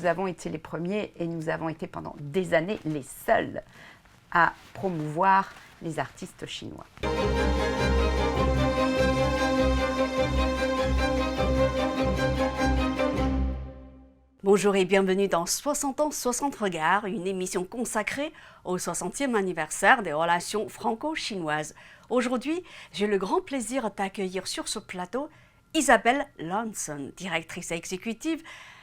nous avons été les premiers et nous avons été pendant des années les seuls à promouvoir les artistes chinois. Bonjour et bienvenue dans 60 ans, 60 regards, une émission consacrée au 60e anniversaire des relations franco-chinoises. Aujourd'hui, j'ai le grand plaisir d'accueillir sur ce plateau Isabelle Lanson, directrice exécutive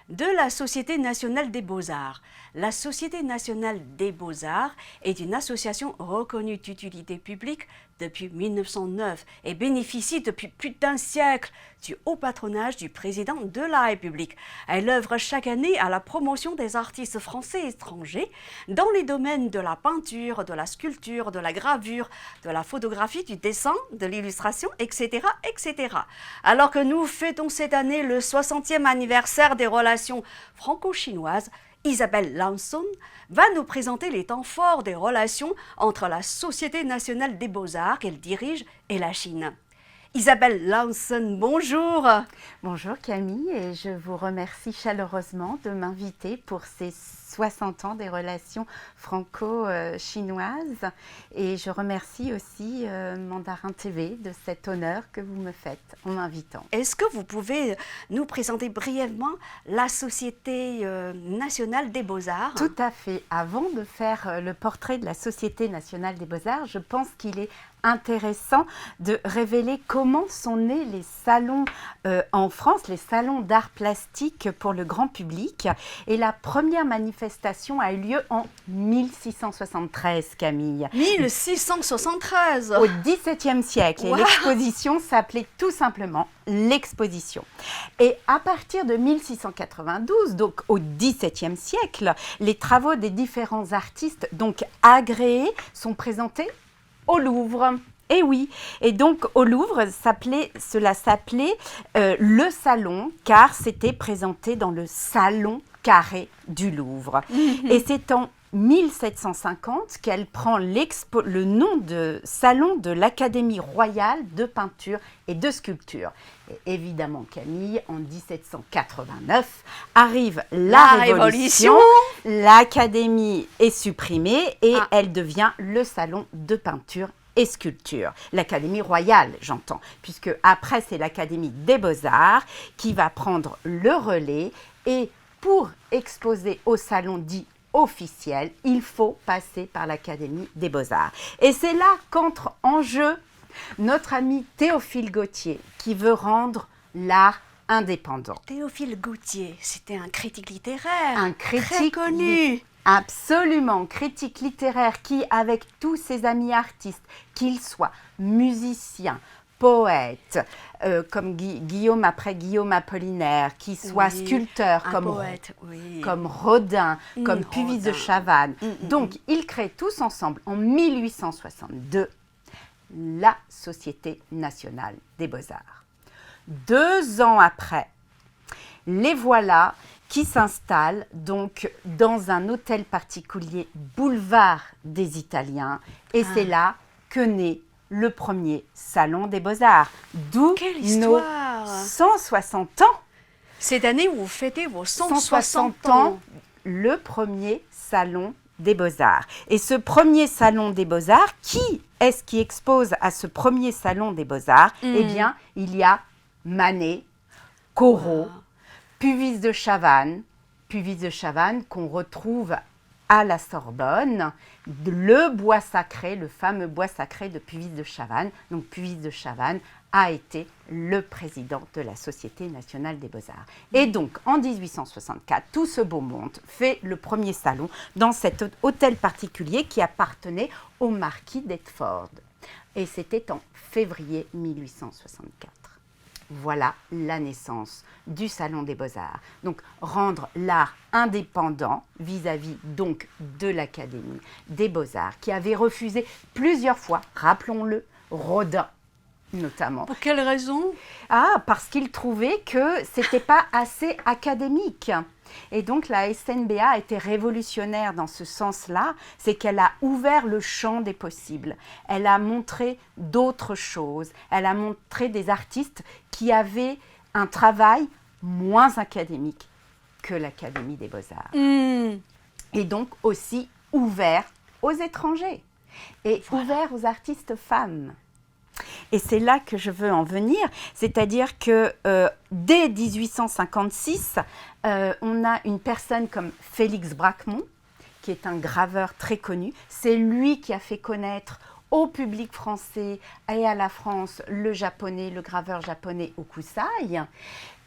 de la Société nationale des beaux-arts. La Société nationale des beaux-arts est une association reconnue d'utilité publique depuis 1909 et bénéficie depuis plus d'un siècle du haut patronage du président de la République. Elle œuvre chaque année à la promotion des artistes français et étrangers dans les domaines de la peinture, de la sculpture, de la gravure, de la photographie, du dessin, de l'illustration, etc., etc. Alors que nous fêtons cette année le 60e anniversaire des relations franco-chinoises, Isabelle Lanson va nous présenter les temps forts des relations entre la Société nationale des beaux-arts qu'elle dirige et la Chine. Isabelle Lanson, bonjour. Bonjour Camille, et je vous remercie chaleureusement de m'inviter pour ces 60 ans des relations franco-chinoises. Et je remercie aussi Mandarin TV de cet honneur que vous me faites en m'invitant. Est-ce que vous pouvez nous présenter brièvement la Société nationale des beaux-arts? Tout à fait. Avant de faire le portrait de la Société nationale des beaux-arts, je pense qu'il est intéressant de révéler comment sont nés les salons en France, les salons d'art plastique pour le grand public. Et la première manifestation a eu lieu en 1673, Camille. 1673 Au XVIIe siècle. Et l'exposition s'appelait tout simplement l'Exposition. Et à partir de 1692, donc au XVIIe siècle, les travaux des différents artistes, donc agréés, sont présentés au Louvre. Et oui, et donc au Louvre, cela s'appelait le salon, car c'était présenté dans le salon carré du Louvre. Et c'est en 1750 qu'elle prend le nom de salon de l'Académie royale de peinture et de sculpture. Et évidemment, Camille, en 1789, arrive la Révolution. L'Académie est supprimée et elle devient le salon de peinture et sculpture. L'Académie royale, j'entends, puisque après, c'est l'Académie des beaux-arts qui va prendre le relais. Et pour exposer au salon dit officiel, il faut passer par l'Académie des beaux-arts. Et c'est là qu'entre en jeu notre ami Théophile Gautier, qui veut rendre l'art indépendant. Théophile Gautier, c'était un critique littéraire, un critique très connu. Absolument, critique littéraire qui, avec tous ses amis artistes, qu'ils soient musiciens, poètes, comme Guillaume Apollinaire, qui soit sculpteur comme Rodin, comme Puvis de Chavannes. Donc, ils créent tous ensemble, en 1862, la Société nationale des beaux-arts. 2 ans après, les voilà qui s'installent donc dans un hôtel particulier, boulevard des Italiens. Et c'est là que naît le premier salon des beaux-arts. D'où nos 160 ans. Cette année où vous fêtez vos 160 ans. Le premier salon des beaux-arts. Et ce premier salon des beaux-arts, qui est-ce qui expose à ce premier salon des beaux-arts? Eh bien, il y a Manet, Corot, Puvis de Chavannes qu'on retrouve à la Sorbonne, le bois sacré, le fameux bois sacré de Puvis de Chavannes. Donc Puvis de Chavannes a été le président de la Société nationale des beaux-arts. Et donc en 1864, tout ce beau monde fait le premier salon dans cet hôtel particulier qui appartenait au marquis d'Edford. Et c'était en février 1864. Voilà la naissance du Salon des Beaux-Arts. Donc, rendre l'art indépendant vis-à-vis donc de l'Académie des Beaux-Arts, qui avait refusé plusieurs fois, rappelons-le, Rodin notamment. Pour quelle raison? Parce qu'il trouvait que ce n'était pas assez académique. Et donc, la SNBA a été révolutionnaire dans ce sens-là, c'est qu'elle a ouvert le champ des possibles. Elle a montré d'autres choses. Elle a montré des artistes qui avaient un travail moins académique, que l'Académie des Beaux-Arts. Hmm. Et donc aussi ouvert aux étrangers et ouvert aux artistes femmes. Et c'est là que je veux en venir, c'est-à-dire que dès 1856, on a une personne comme Félix Bracquemond, qui est un graveur très connu. C'est lui qui a fait connaître au public français et à la France le graveur japonais Hokusai.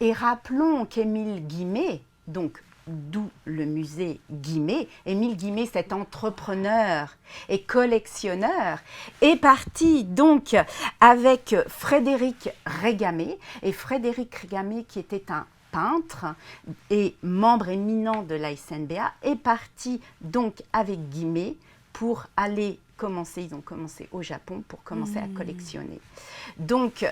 Et rappelons qu'Émile Guimet, donc d'où le musée Guimet, Émile Guimet, cet entrepreneur et collectionneur, est parti donc avec Frédéric Régamey. Et Frédéric Régamey, qui était un peintre et membre éminent de la SNBA, est parti donc avec Guimet pour aller ils ont commencé au Japon pour commencer à collectionner. Donc,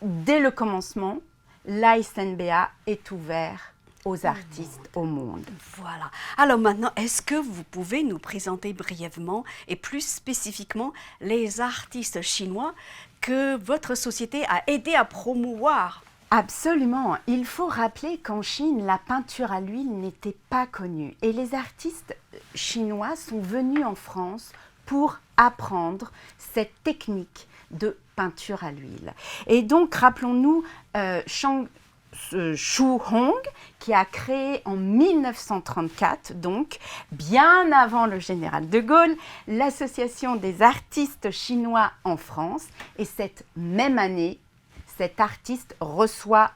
dès le commencement, la SNBA est ouverte aux artistes au monde. Voilà. Alors maintenant, est-ce que vous pouvez nous présenter brièvement et plus spécifiquement les artistes chinois que votre société a aidé à promouvoir? Absolument. Il faut rappeler qu'en Chine, la peinture à l'huile n'était pas connue. Et les artistes chinois sont venus en France pour apprendre cette technique de peinture à l'huile. Et donc, rappelons-nous Shu Hong, qui a créé en 1934, donc bien avant le général de Gaulle, l'Association des artistes chinois en France. Et cette même année, cet artiste reçoit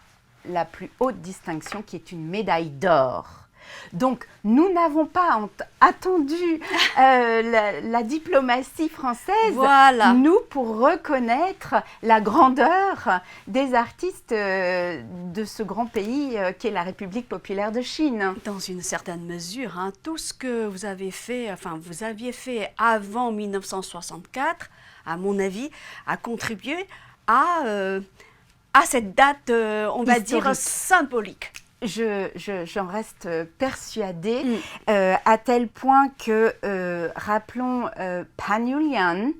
la plus haute distinction, qui est une médaille d'or. Donc, nous n'avons pas attendu la diplomatie française, nous, pour reconnaître la grandeur des artistes de ce grand pays qu'est la République populaire de Chine. Dans une certaine mesure, hein, tout ce que vous avez fait, vous aviez fait avant 1964, à mon avis, a contribué à cette date, on va dire, symbolique. J'en reste persuadée, à tel point que, rappelons, Pan Yulian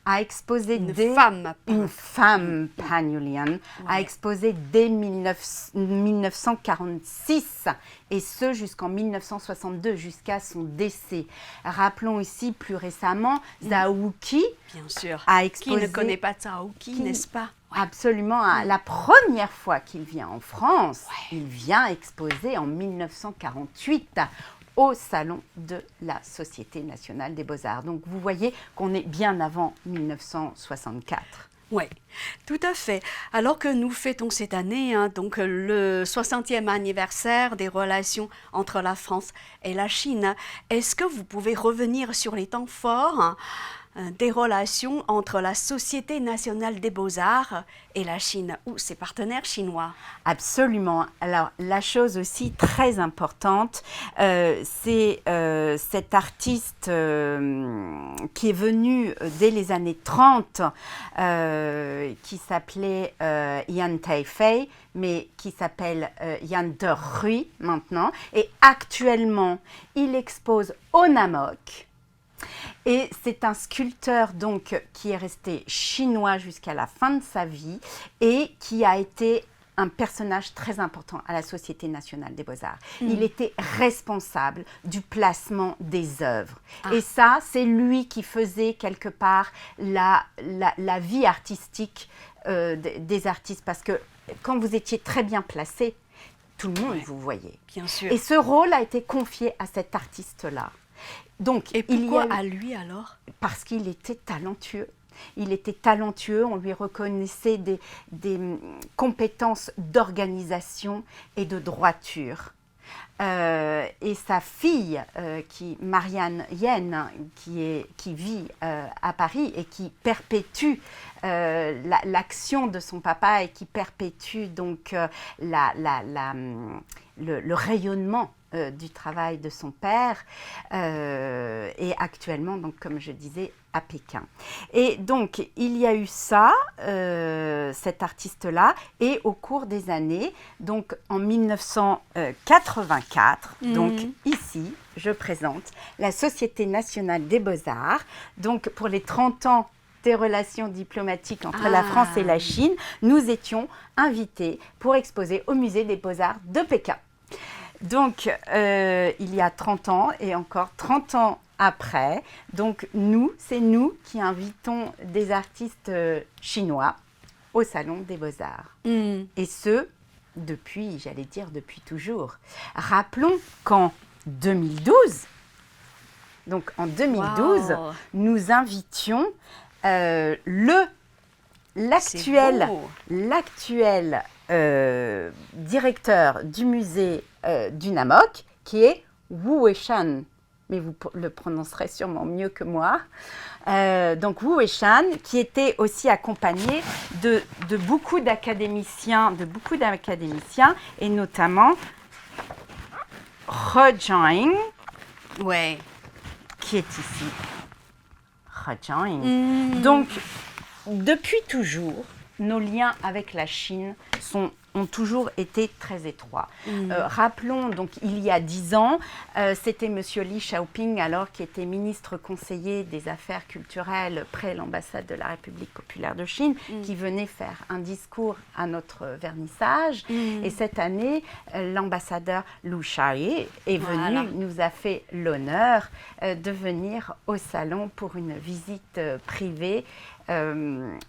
a exposé une femme Pan Yulian a exposé dès 1946, et ce jusqu'en 1962, jusqu'à son décès. Rappelons ici plus récemment, Zhao Qi bien sûr. A exposé... Qui ne connaît pas Zhao Qi, n'est-ce pas? Absolument. La première fois qu'il vient en France, il vient exposer en 1948 au Salon de la Société nationale des beaux-arts. Donc, vous voyez qu'on est bien avant 1964. Oui, tout à fait. Alors que nous fêtons cette année donc le 60e anniversaire des relations entre la France et la Chine, est-ce que vous pouvez revenir sur les temps forts des relations entre la Société nationale des beaux-arts et la Chine ou ses partenaires chinois? Absolument. Alors, la chose aussi très importante, c'est cet artiste qui est venu dès les années 30, qui s'appelait Yan Taifei, mais qui s'appelle Yan Derhui maintenant. Et actuellement, il expose au Namok. Et c'est un sculpteur donc qui est resté chinois jusqu'à la fin de sa vie et qui a été un personnage très important à la Société nationale des beaux-arts. Il était responsable du placement des œuvres. Et ça, c'est lui qui faisait quelque part la vie artistique des artistes. Parce que quand vous étiez très bien placé, tout le monde vous voyait. Bien sûr. Et ce rôle a été confié à cet artiste-là. Donc, et pourquoi à lui alors? Parce qu'il était talentueux. Il était talentueux, on lui reconnaissait des compétences d'organisation et de droiture. Et sa fille, Marianne Yen, qui vit à Paris et qui perpétue l'action de son papa et qui perpétue donc le rayonnement du travail de son père, et actuellement, donc, comme je disais, à Pékin. Et donc, il y a eu ça, cet artiste-là, et au cours des années, donc en 1984, donc ici, je présente la Société nationale des beaux-arts, donc pour les 30 ans des relations diplomatiques entre la France et la Chine, nous étions invités pour exposer au Musée des beaux-arts de Pékin. Donc, il y a 30 ans et encore 30 ans après, donc c'est nous qui invitons des artistes chinois au Salon des Beaux-Arts. Et ce, depuis toujours. Rappelons qu'en 2012, donc en 2012, Wow. nous invitions l'actuel directeur du musée du Namok, qui est Wu Weishan, mais vous le prononcerez sûrement mieux que moi. Donc Wu Weishan, qui était aussi accompagné de beaucoup d'académiciens, et notamment He Jiang, Ouais. qui est ici. He Jiang. Donc, depuis toujours, nos liens avec la Chine ont toujours été très étroits. Rappelons, donc, il y a 10 ans, c'était M. Li Xiaoping, alors qui était ministre conseiller des Affaires culturelles près l'ambassade de la République populaire de Chine, qui venait faire un discours à notre vernissage. Et cette année, l'ambassadeur Lu Shaye est venu, nous a fait l'honneur de venir au salon pour une visite privée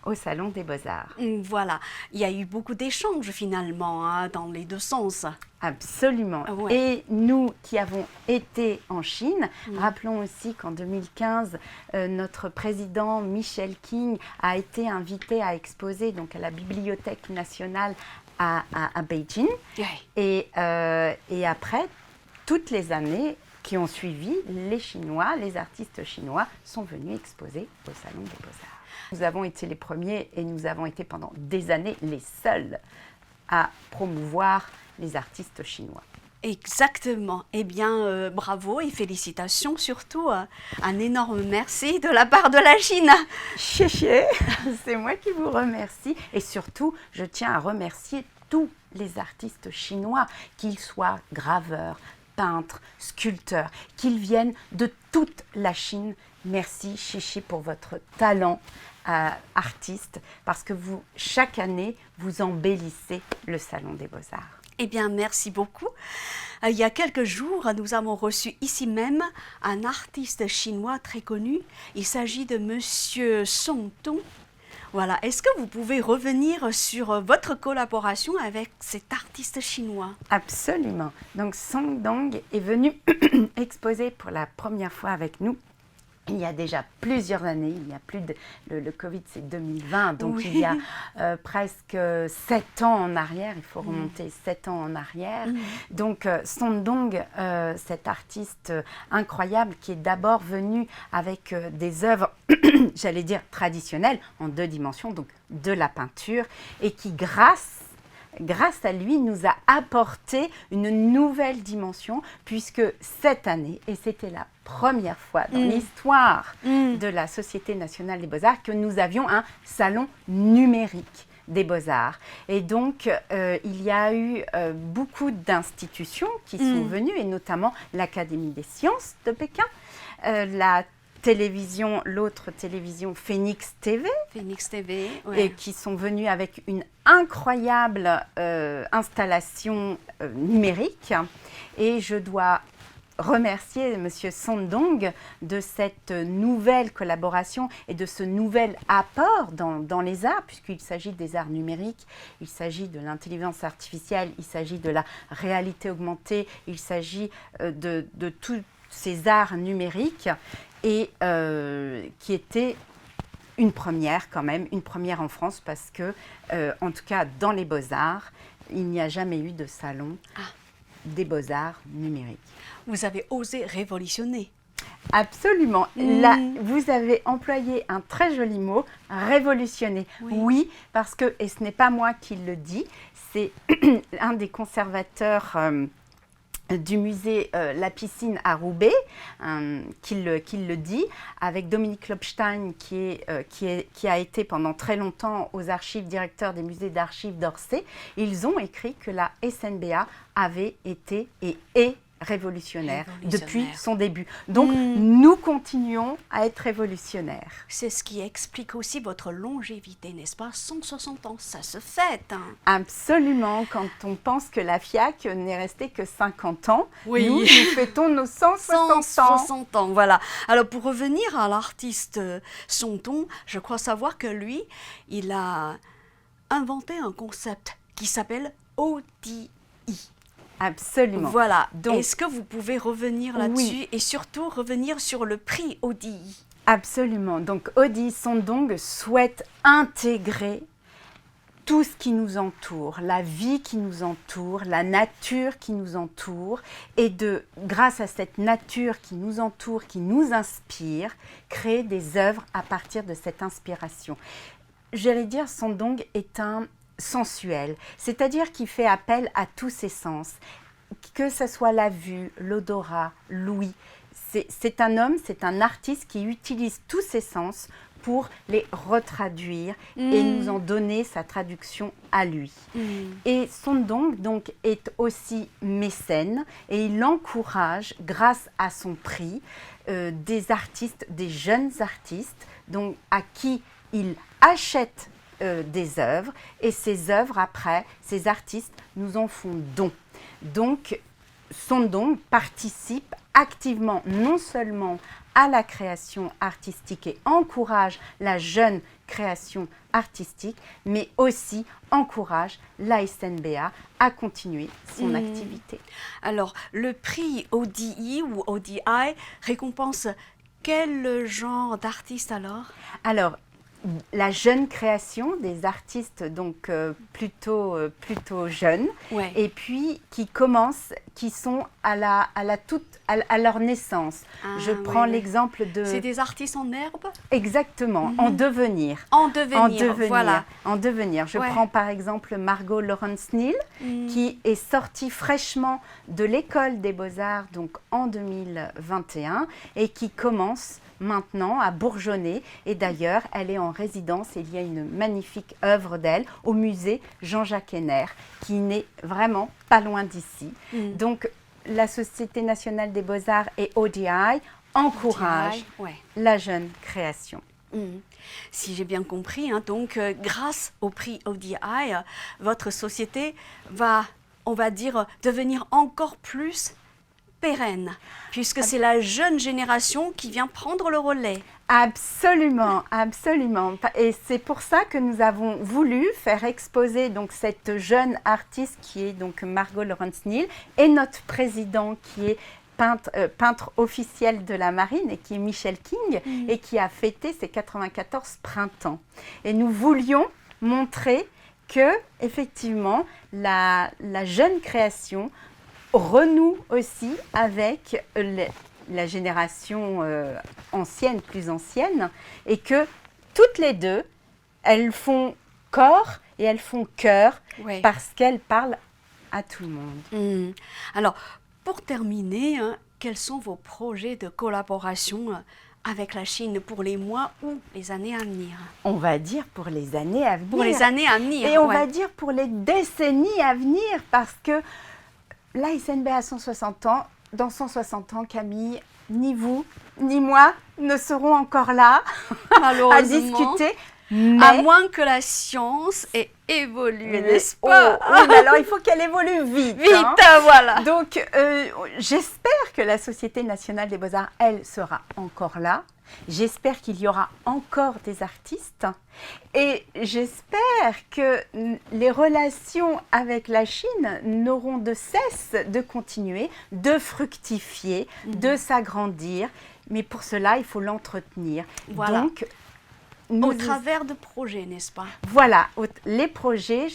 au Salon des Beaux-Arts. Voilà, il y a eu beaucoup d'échanges finalement dans les deux sens. Absolument. Ouais. Et nous qui avons été en Chine, rappelons aussi qu'en 2015, notre président Michel King a été invité à exposer donc, à la Bibliothèque nationale à Beijing. Ouais. Et après, toutes les années qui ont suivi, les artistes chinois sont venus exposer au Salon des Beaux-Arts. Nous avons été les premiers et nous avons été pendant des années les seuls à promouvoir les artistes chinois. Exactement. Eh bien, bravo et félicitations surtout. Un énorme merci de la part de la Chine. Chéché, c'est moi qui vous remercie. Et surtout, je tiens à remercier tous les artistes chinois, qu'ils soient graveurs, peintres, sculpteurs, qu'ils viennent de toute la Chine. Merci Chéché pour votre talent artiste, parce que vous, chaque année, vous embellissez le Salon des Beaux-Arts. Eh bien, merci beaucoup. Il y a quelques jours, nous avons reçu ici même un artiste chinois très connu. Il s'agit de Monsieur Song Dong. Voilà. Est-ce que vous pouvez revenir sur votre collaboration avec cet artiste chinois? Absolument. Donc, Song Dong est venu exposer pour la première fois avec nous. Il y a déjà plusieurs années, il y a plus de... Le Covid, c'est 2020, donc oui. il y a presque 7 ans en arrière, il faut remonter 7 ans en arrière. Donc, Song Dong, cet artiste incroyable qui est d'abord venu avec des œuvres, j'allais dire traditionnelles, en 2 dimensions, donc de la peinture, et qui, grâce à lui, nous a apporté une nouvelle dimension, puisque cette année, et c'était la première fois dans l'histoire de la Société nationale des beaux-arts, que nous avions un salon numérique des beaux-arts. Et donc, il y a eu beaucoup d'institutions qui sont venues, et notamment l'Académie des sciences de Pékin, l'autre télévision Phoenix TV, ouais. et qui sont venus avec une incroyable installation numérique. Et je dois remercier M. Song Dong de cette nouvelle collaboration et de ce nouvel apport dans les arts, puisqu'il s'agit des arts numériques, il s'agit de l'intelligence artificielle, il s'agit de la réalité augmentée, il s'agit de tous ces arts numériques, et qui était une première quand même, une première en France, parce que, en tout cas dans les beaux-arts, il n'y a jamais eu de salon des beaux-arts numériques. Vous avez osé révolutionner. Absolument. Là, vous avez employé un très joli mot, révolutionner. Oui, parce que, et ce n'est pas moi qui le dis, c'est un des conservateurs du musée La Piscine à Roubaix, qui le dit, avec Dominique Lobstein, qui a été pendant très longtemps aux archives, directeur des musées d'archives d'Orsay. Ils ont écrit que la SNBA avait été et est révolutionnaire Révolutionnaire. depuis son début. Donc, nous continuons à être révolutionnaires. C'est ce qui explique aussi votre longévité, n'est-ce pas? 160 ans, ça se fête. Hein. Absolument, quand on pense que la FIAC n'est restée que 50 ans, Oui. nous fêtons nos 160 ans. 160 ans, voilà. Alors, pour revenir à l'artiste Sonton, je crois savoir que lui, il a inventé un concept qui s'appelle ODI. Absolument. Voilà. Donc, est-ce que vous pouvez revenir là-dessus et surtout revenir sur le prix ODI? Absolument. Donc, Odi Sondong souhaite intégrer tout ce qui nous entoure, la vie qui nous entoure, la nature qui nous entoure, et grâce à cette nature qui nous entoure, qui nous inspire, créer des œuvres à partir de cette inspiration. J'allais dire, Sondong est un sensuel, c'est-à-dire qu'il fait appel à tous ses sens, que ce soit la vue, l'odorat, l'ouïe. C'est un homme, c'est un artiste qui utilise tous ses sens pour les retraduire et nous en donner sa traduction à lui. Et Sondong donc est aussi mécène et il encourage, grâce à son prix, des artistes, des jeunes artistes, donc à qui il achète des œuvres, et ces œuvres, après, ces artistes nous en font don. Donc, Sondong participe activement non seulement à la création artistique et encourage la jeune création artistique, mais aussi encourage l'ASNBA à continuer son activité. Alors, le prix ODI ou ODI récompense quel genre d'artiste alors? La jeune création des artistes donc plutôt jeunes, Ouais. et puis qui sont à leur naissance. Je prends l'exemple de... C'est des artistes en herbe? Exactement, en devenir. En devenir, voilà. En devenir. Je prends par exemple Margot Lawrence Neal, qui est sortie fraîchement de l'école des Beaux-Arts donc en 2021 et qui commence maintenant à bourgeonner. Et d'ailleurs, elle est en résidence et il y a une magnifique œuvre d'elle au musée Jean-Jacques Henner, qui n'est vraiment pas loin d'ici. Donc, la Société nationale des beaux-arts et ODI encouragent la jeune création. Si j'ai bien compris, hein, donc grâce au prix ODI, votre société va, on va dire, devenir encore plus pérenne, puisque c'est la jeune génération qui vient prendre le relais. Absolument, absolument. Et c'est pour ça que nous avons voulu faire exposer donc cette jeune artiste qui est donc Margot Lawrence Neal et notre président qui est peintre officiel de la marine et qui est Michel King et qui a fêté ses 94 printemps. Et nous voulions montrer que effectivement la jeune création renoue aussi avec la génération ancienne, plus ancienne, et que toutes les deux, elles font corps et elles font cœur parce qu'elles parlent à tout le monde. Alors, pour terminer, hein, quels sont vos projets de collaboration avec la Chine pour les mois ou les années à venir? On va dire pour les années à venir. Pour les années à venir. Et on va dire pour les décennies à venir, parce que l'ASNBA a 160 ans. Dans 160 ans, Camille, ni vous, ni moi ne serons encore là à discuter. Mais... à moins que la science ait évolué, n'est-ce pas? Oui, mais alors il faut qu'elle évolue vite. Vite, voilà. Donc, j'espère que la Société nationale des beaux-arts, elle, sera encore là. J'espère qu'il y aura encore des artistes et j'espère que les relations avec la Chine n'auront de cesse de continuer, de fructifier, de s'agrandir. Mais pour cela, il faut l'entretenir. Voilà. Donc, au travers de projets, n'est-ce pas? Voilà, les projets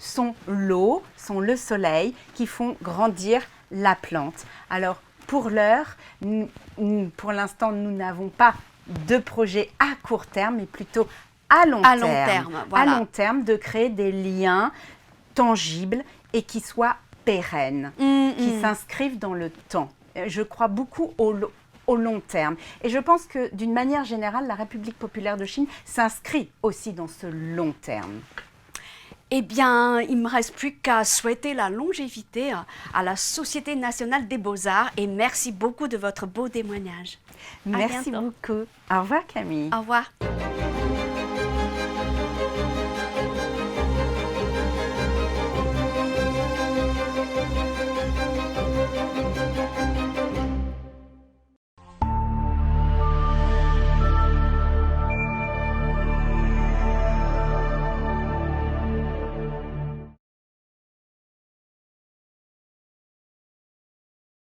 sont l'eau, sont le soleil qui font grandir la plante. Alors, pour l'heure, pour l'instant, nous n'avons pas de projet à court terme, mais plutôt à long terme. Voilà. À long terme, de créer des liens tangibles et qui soient pérennes, qui s'inscrivent dans le temps. Je crois beaucoup au long terme. Et je pense que d'une manière générale, la République populaire de Chine s'inscrit aussi dans ce long terme. Eh bien, il ne me reste plus qu'à souhaiter la longévité à la Société nationale des beaux-arts et merci beaucoup de votre beau témoignage. Merci beaucoup. Au revoir Camille. Au revoir.